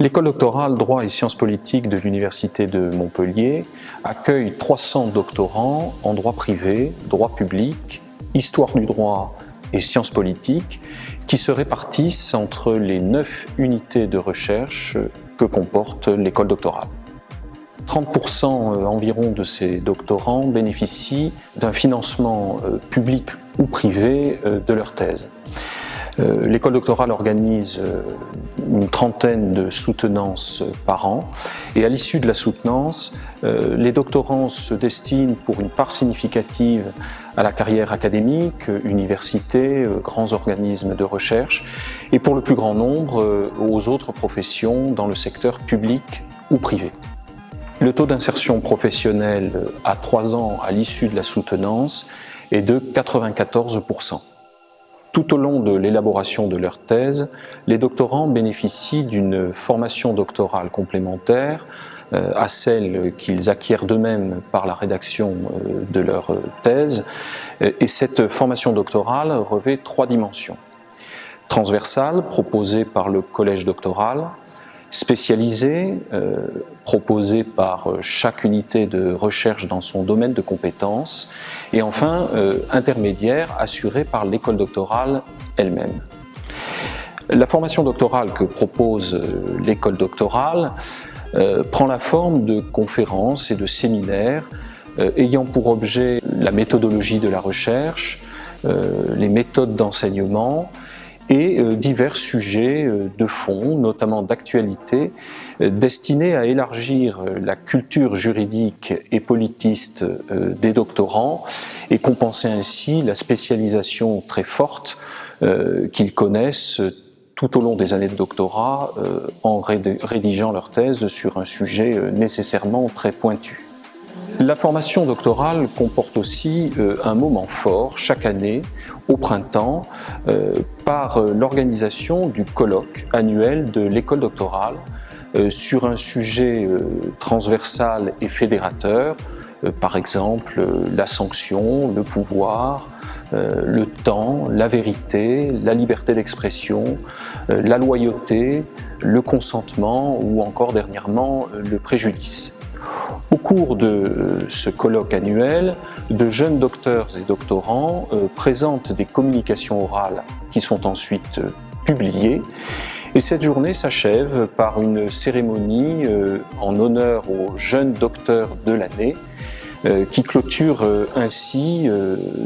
L'école doctorale Droit et Sciences politiques de l'Université de Montpellier accueille 300 doctorants en droit privé, droit public, histoire du droit et sciences politiques qui se répartissent entre les 9 unités de recherche que comporte l'école doctorale. 30% environ de ces doctorants bénéficient d'un financement public ou privé de leur thèse. L'école doctorale organise une trentaine de soutenances par an et à l'issue de la soutenance, les doctorants se destinent pour une part significative à la carrière académique, universités, grands organismes de recherche et pour le plus grand nombre aux autres professions dans le secteur public ou privé. Le taux d'insertion professionnelle à 3 ans à l'issue de la soutenance est de 94%. Tout au long de l'élaboration de leur thèse, les doctorants bénéficient d'une formation doctorale complémentaire à celle qu'ils acquièrent d'eux-mêmes par la rédaction de leur thèse. Et cette formation doctorale revêt 3 dimensions. Transversale, proposée par le collège doctoral, spécialisée, proposée par chaque unité de recherche dans son domaine de compétences, et enfin intermédiaire, assurée par l'école doctorale elle-même. La formation doctorale que propose l'école doctorale prend la forme de conférences et de séminaires ayant pour objet la méthodologie de la recherche, les méthodes d'enseignement, et divers sujets de fond, notamment d'actualité, destinés à élargir la culture juridique et politiste des doctorants et compenser ainsi la spécialisation très forte qu'ils connaissent tout au long des années de doctorat en rédigeant leur thèse sur un sujet nécessairement très pointu. La formation doctorale comporte aussi un moment fort chaque année, au printemps, par l'organisation du colloque annuel de l'école doctorale sur un sujet transversal et fédérateur, par exemple la sanction, le pouvoir, le temps, la vérité, la liberté d'expression, la loyauté, le consentement ou encore dernièrement le préjudice. Au cours de ce colloque annuel, de jeunes docteurs et doctorants présentent des communications orales qui sont ensuite publiées. Et cette journée s'achève par une cérémonie en honneur aux jeunes docteurs de l'année qui clôture ainsi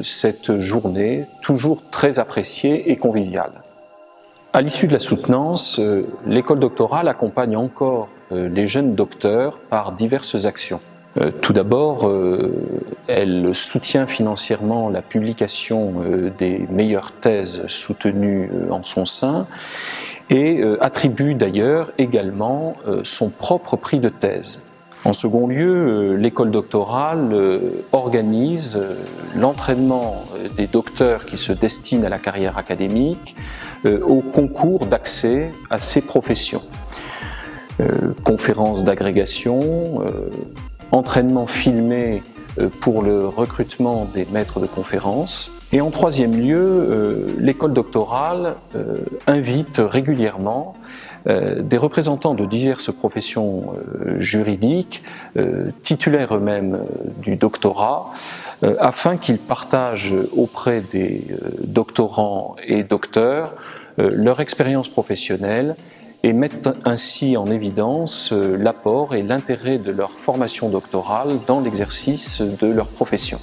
cette journée toujours très appréciée et conviviale. À l'issue de la soutenance, l'école doctorale accompagne encore les jeunes docteurs par diverses actions. Tout d'abord, elle soutient financièrement la publication des meilleures thèses soutenues en son sein et attribue d'ailleurs également son propre prix de thèse. En second lieu, l'école doctorale organise l'entraînement des docteurs qui se destinent à la carrière académique au concours d'accès à ces professions. Conférences d'agrégation, entraînement filmé pour le recrutement des maîtres de conférences. Et en troisième lieu, l'école doctorale invite régulièrement des représentants de diverses professions juridiques, titulaires eux-mêmes du doctorat, afin qu'ils partagent auprès des doctorants et docteurs leur expérience professionnelle et mettent ainsi en évidence l'apport et l'intérêt de leur formation doctorale dans l'exercice de leur profession.